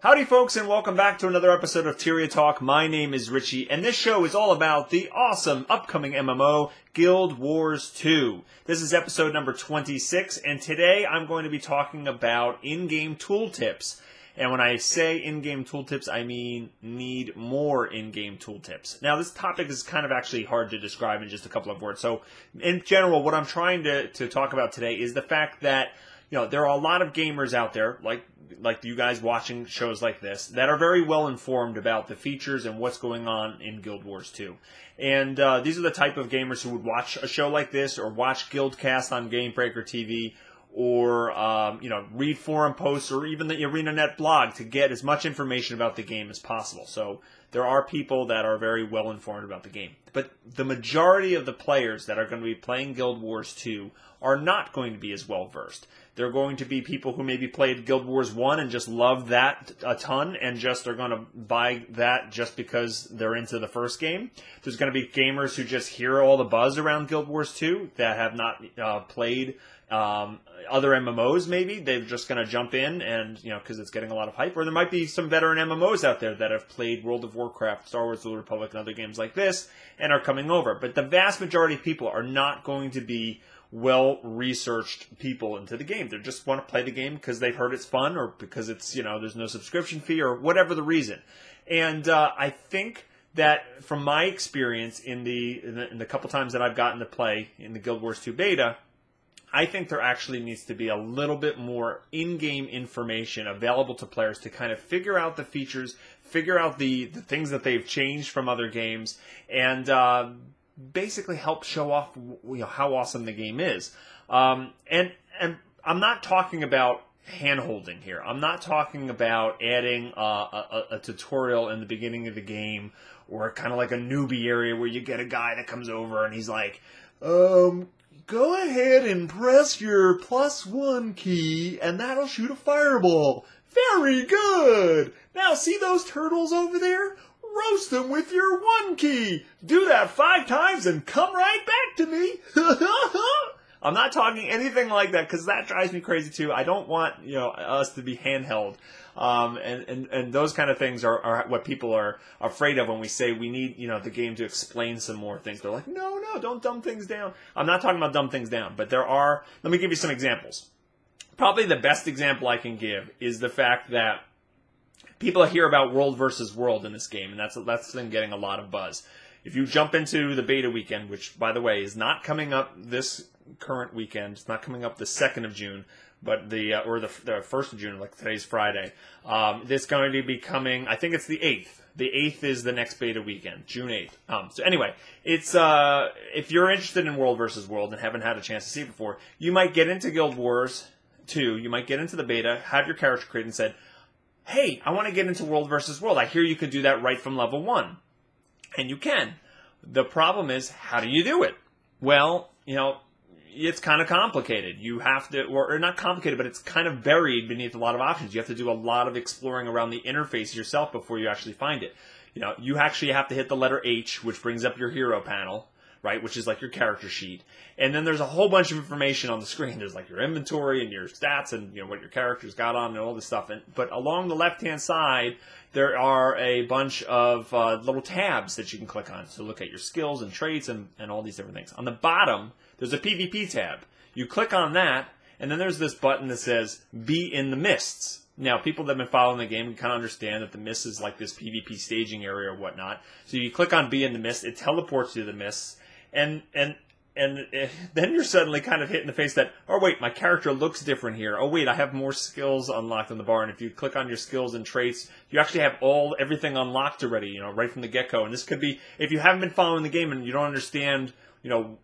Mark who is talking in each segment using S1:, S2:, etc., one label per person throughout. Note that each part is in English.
S1: Howdy folks, and welcome back to another episode of Tyria Talk. My name is Richie, and this show is all about the awesome upcoming MMO, Guild Wars 2. This is episode number 26, and today I'm going to be talking about in-game tooltips. And when I say in-game tooltips, I mean need more in-game tooltips. Now, this topic is kind of actually hard to describe in just a couple of words. So, in general, what I'm trying to talk about today is the fact that there are a lot of gamers out there, like you guys watching shows like this, that are very well informed about the features and what's going on in Guild Wars 2. And these are the type of gamers who would watch a show like this, or watch GuildCast on GameBreaker TV, or read forum posts, or even the ArenaNet blog to get as much information about the game as possible. So there are people that are very well informed about the game. But the majority of the players that are going to be playing Guild Wars 2 are not going to be as well versed. They're going to be people who maybe played Guild Wars 1 and just love that a ton and just are going to buy that just because they're into the first game. There's going to be gamers who just hear all the buzz around Guild Wars 2 that have not played other MMOs maybe. They're just going to jump in and, because it's getting a lot of hype. Or there might be some veteran MMOs out there that have played World of Warcraft, Star Wars: The Old Republic, and other games like this and are coming over. But the vast majority of people are not going to be well-researched people into the game. They just want to play the game because they've heard it's fun, or because it's, there's no subscription fee, or whatever the reason. And I think that from my experience in the couple times that I've gotten to play in the Guild Wars 2 beta, I think there actually needs to be a little bit more in-game information available to players to kind of figure out the features, figure out the things that they've changed from other games, and basically help show off how awesome the game is. And I'm not talking about hand-holding here. I'm not talking about adding a tutorial in the beginning of the game, or kind of like a newbie area where you get a guy that comes over and he's like, go ahead and press your +1 key, and that'll shoot a fireball. Very good! Now see those turtles over there? Roast them with your 1 key. Do that 5 times and come right back to me. I'm not talking anything like that, because that drives me crazy too. I don't want us to be handheld. And those kind of things are what people are afraid of when we say we need the game to explain some more things. They're like, no, don't dumb things down. I'm not talking about dumb things down, but there are. Let me give you some examples. Probably the best example I can give is the fact that people hear about world versus world in this game, and that's been getting a lot of buzz. If you jump into the beta weekend, which, by the way, is not coming up this current weekend, it's not coming up the 2nd of June, but the 1st of June, like today's Friday. This is going to be coming, I think it's the 8th. The 8th is the next beta weekend, June 8th. So anyway, it's if you're interested in World versus World and haven't had a chance to see it before, you might get into Guild Wars 2, you might get into the beta, have your character created and said, hey, I want to get into World versus World. I hear you could do that right from level 1. And you can. The problem is, how do you do it? Well, it's kind of complicated. You have to, or not complicated, but it's kind of buried beneath a lot of options. You have to do a lot of exploring around the interface yourself before you actually find it. You actually have to hit the letter H, which brings up your hero panel, right, which is like your character sheet. And then there's a whole bunch of information on the screen. There's like your inventory and your stats and what your character's got on and all this stuff. But along the left-hand side, there are a bunch of little tabs that you can click on. So look at your skills and traits and all these different things. On the bottom, there's a PvP tab. You click on that, and then there's this button that says, Be in the Mists. Now, people that have been following the game can kind of understand that the Mists is like this PvP staging area or whatnot. So you click on Be in the Mist, it teleports you to the Mists, and then you're suddenly kind of hit in the face that, oh wait, my character looks different here. Oh wait, I have more skills unlocked on the bar. And if you click on your skills and traits, you actually have everything unlocked already, right from the get-go. And this could be, if you haven't been following the game and you don't understand,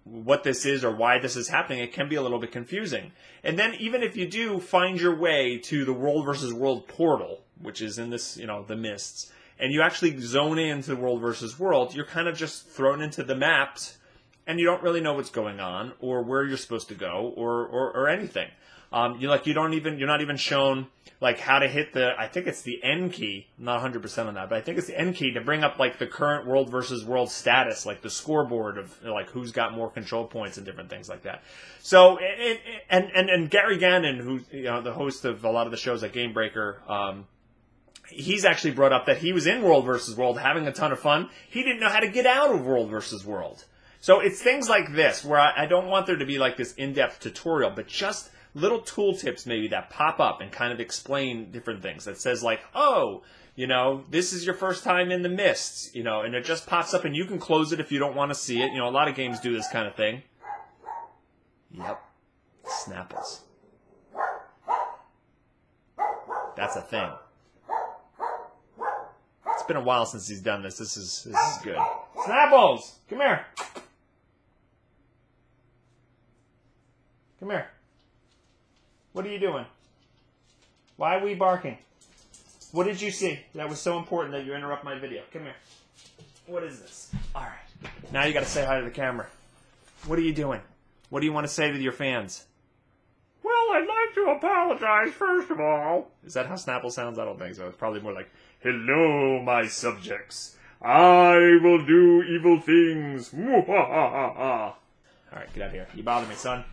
S1: what this is or why this is happening, it can be a little bit confusing. And then even if you do find your way to the World versus World portal, which is in this, the Mists, and you actually zone into the World versus World, you're kind of just thrown into the maps, and you don't really know what's going on, or where you're supposed to go, or anything. You're not even shown like how to hit I think it's the N key. I'm not 100% on that, but I think it's the N key to bring up like the current World versus World status, like the scoreboard of like who's got more control points and different things like that. So and Gary Gannon, who's the host of a lot of the shows at GameBreaker, he's actually brought up that he was in World vs. World having a ton of fun. He didn't know how to get out of World vs. World. So it's things like this where I don't want there to be like this in-depth tutorial, but just little tooltips maybe that pop up and kind of explain different things. That says like, oh, you know, this is your first time in the mists, you know, and it just pops up and you can close it if you don't want to see it. You know, a lot of games do this kind of thing. Yep. Snapples. That's a thing. It's been a while since he's done this. This is good. Snapples! Come here. Come here. What are you doing? Why are we barking? What did you see that was so important that you interrupt my video? Come here. What is this? All right. Now you got to say hi to the camera. What are you doing? What do you want to say to your fans? Well, I'd like to apologize, first of all. Is that how Snapple sounds? I don't think so. It's probably more like, hello, my subjects. I will do evil things. All right, get out of here. You bother me, son.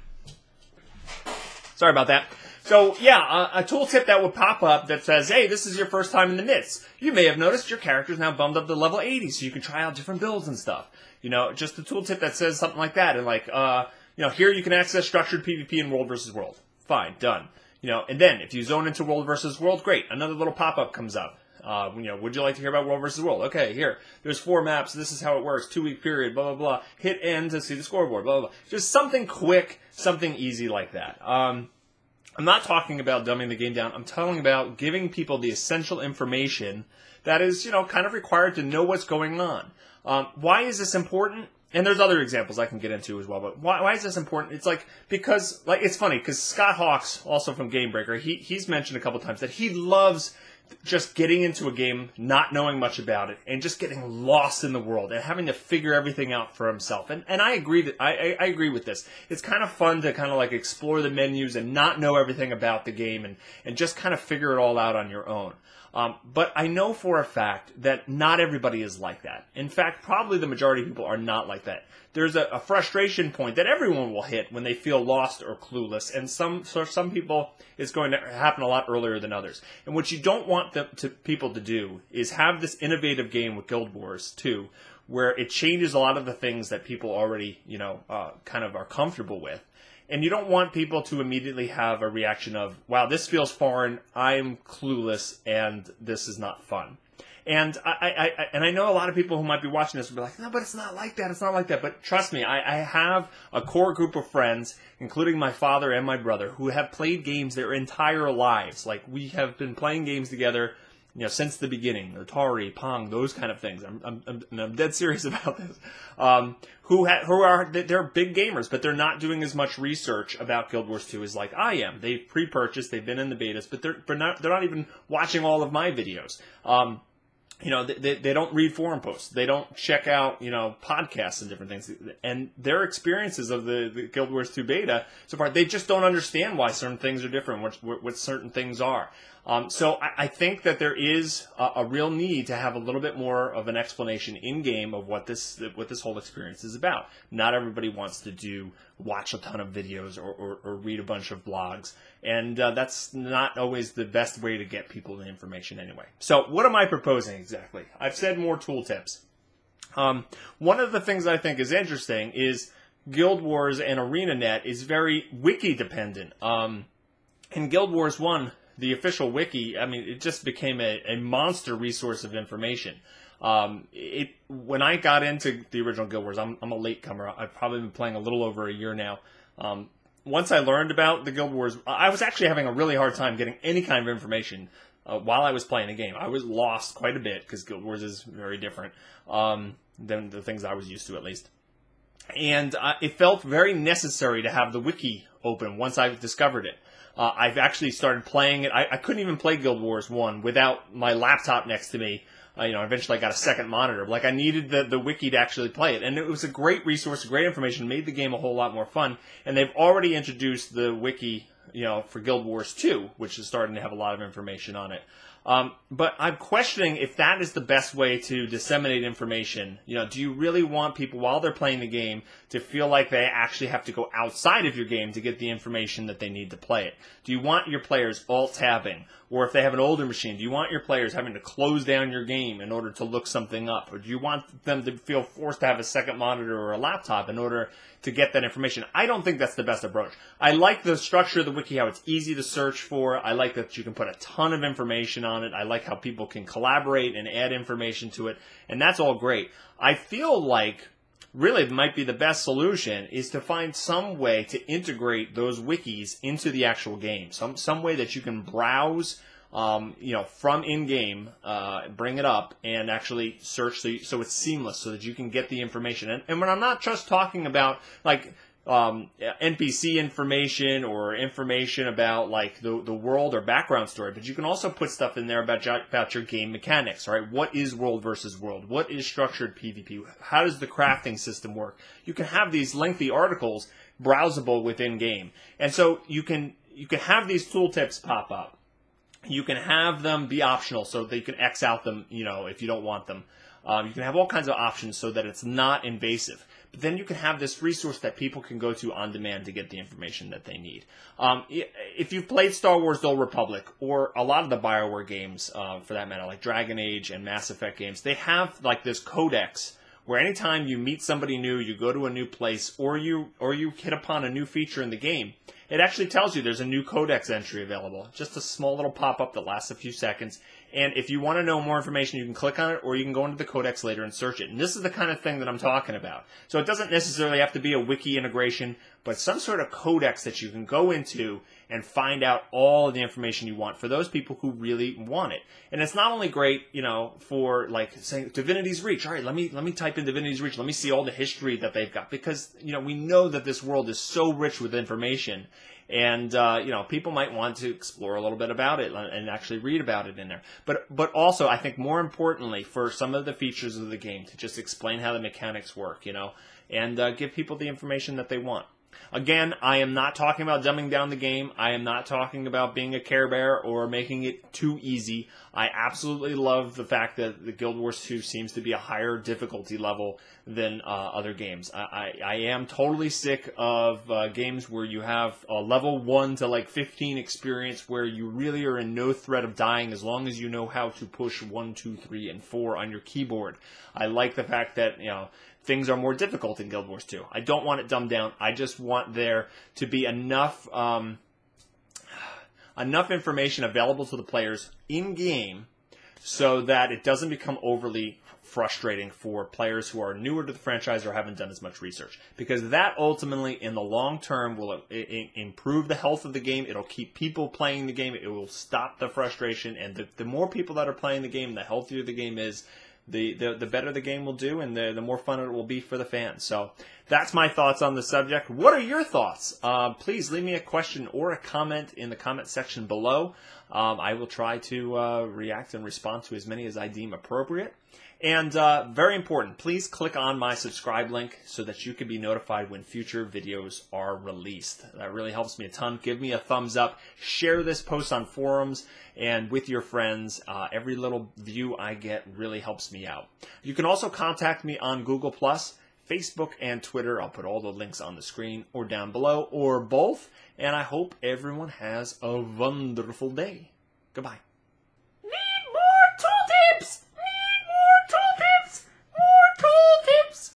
S1: Sorry about that. So, yeah, a tooltip that would pop up that says, hey, this is your first time in the midst. You may have noticed your character's now bumped up to level 80, so you can try out different builds and stuff. You know, just a tooltip that says something like that. And like, you know, here you can access structured PvP in World vs. World. Fine, done. You know, and then if you zone into World vs. World, great. Another little pop-up comes up. You know, would you like to hear about World vs. World? Okay, here. There's 4 maps. This is how it works. 2-week period, blah, blah, blah. Hit N to see the scoreboard, blah, blah, blah. Just something quick, something easy like that. I'm not talking about dumbing the game down. I'm talking about giving people the essential information that is, you know, kind of required to know what's going on. Why is this important? And there's other examples I can get into as well, but why is this important? It's like, because, like, it's funny, because Scott Hawks, also from Game Breaker, he's mentioned a couple times that he loves just getting into a game, not knowing much about it, and just getting lost in the world and having to figure everything out for himself. And I agree that I agree with this. It's kind of fun to kind of like explore the menus and not know everything about the game and just kind of figure it all out on your own. But I know for a fact that not everybody is like that. In fact, probably the majority of people are not like that. There's a frustration point that everyone will hit when they feel lost or clueless, and for some people it's going to happen a lot earlier than others. And what you don't want people to do is have this innovative game with Guild Wars 2, where it changes a lot of the things that people already, you know, kind of are comfortable with. And you don't want people to immediately have a reaction of, wow, this feels foreign, I'm clueless, and this is not fun. And I know a lot of people who might be watching this will be like, no, but it's not like that, it's not like that. But trust me, I have a core group of friends, including my father and my brother, who have played games their entire lives. Like, we have been playing games together, you know, since the beginning. Atari, Pong, those kind of things. I'm dead serious about this. They're big gamers, but they're not doing as much research about Guild Wars 2 as like I am. They've pre-purchased, they've been in the betas, but they're not even watching all of my videos. You know, they don't read forum posts. They don't check out, you know, podcasts and different things. And their experiences of the Guild Wars 2 beta so far, they just don't understand why certain things are different, what certain things are. So I think that there is a real need to have a little bit more of an explanation in-game of what this whole experience is about. Not everybody wants to watch a ton of videos or read a bunch of blogs. And that's not always the best way to get people the information anyway. So what am I proposing exactly? I've said more tooltips. One of the things I think is interesting is Guild Wars and ArenaNet is very wiki-dependent. In Guild Wars 1, the official wiki, I mean, it just became a monster resource of information. When I got into the original Guild Wars, I'm a latecomer. I've probably been playing a little over a year now. Once I learned about the Guild Wars, I was actually having a really hard time getting any kind of information while I was playing the game. I was lost quite a bit because Guild Wars is very different than the things I was used to, at least. And it felt very necessary to have the wiki open once I discovered it. I've actually started playing it. I couldn't even play Guild Wars 1 without my laptop next to me. You know, eventually I got a second monitor. Like, I needed the wiki to actually play it. And it was a great resource, great information, made the game a whole lot more fun. And they've already introduced the wiki, you know, for Guild Wars 2, which is starting to have a lot of information on it. But I'm questioning if that is the best way to disseminate information. Do you really want people, while they're playing the game, to feel like they actually have to go outside of your game to get the information that they need to play it? Do you want your players alt-tabbing? Or if they have an older machine, do you want your players having to close down your game in order to look something up? Or do you want them to feel forced to have a second monitor or a laptop in order to get that information? I don't think that's the best approach. I like the structure of the wiki, how it's easy to search for. I like that you can put a ton of information on it. I like how people can collaborate and add information to it. And that's all great. I feel like really it might be the best solution is to find some way to integrate those wikis into the actual game. Some way that you can browse from in-game, bring it up, and actually search so it's seamless so that you can get the information. And when I'm not just talking about, like, NPC information or information about, like, the world or background story, but you can also put stuff in there about your game mechanics, right? What is world versus world? What is structured PvP? How does the crafting system work? You can have these lengthy articles browsable within game. And so you can have these tooltips pop up. You can have them be optional so that you can X out them, if you don't want them. You can have all kinds of options so that it's not invasive. But then you can have this resource that people can go to on demand to get the information that they need. If you've played Star Wars: The Old Republic, or a lot of the BioWare games, for that matter, like Dragon Age and Mass Effect games, they have like this codex where anytime you meet somebody new, you go to a new place, or you hit upon a new feature in the game, it actually tells you there's a new codex entry available. Just a small little pop-up that lasts a few seconds. And if you want to know more information, you can click on it, or you can go into the codex later and search it. And this is the kind of thing that I'm talking about. So it doesn't necessarily have to be a wiki integration, but some sort of codex that you can go into and find out all of the information you want for those people who really want it. And it's not only great, for, like, saying Divinity's Reach. All right, let me type in Divinity's Reach. Let me see all the history that they've got. Because, we know that this world is so rich with information. And, people might want to explore a little bit about it and actually read about it in there. But also, I think more importantly, for some of the features of the game, to just explain how the mechanics work, and give people the information that they want. Again, I am not talking about dumbing down the game. I am not talking about being a Care Bear or making it too easy. I absolutely love the fact that the Guild Wars 2 seems to be a higher difficulty level than other games. I am totally sick of games where you have a level 1 to like 15 experience where you really are in no threat of dying as long as you know how to push 1, 2, 3, and 4 on your keyboard. I like the fact that, things are more difficult in Guild Wars 2. I don't want it dumbed down. I just want there to be enough information available to the players in-game so that it doesn't become overly frustrating for players who are newer to the franchise or haven't done as much research. Because that ultimately, in the long term, will improve the health of the game. It'll keep people playing the game. It will stop the frustration. And the more people that are playing the game, the healthier the game is, the better the game will do, and the more fun it will be for the fans. So that's my thoughts on the subject. What are your thoughts? Please leave me a question or a comment in the comment section below. I will try to react and respond to as many as I deem appropriate. And very important, please click on my subscribe link so that you can be notified when future videos are released. That really helps me a ton. Give me a thumbs up. Share this post on forums and with your friends. Every little view I get really helps me out. You can also contact me on Google+, Facebook, and Twitter. I'll put all the links on the screen or down below, or both. And I hope everyone has a wonderful day. Goodbye.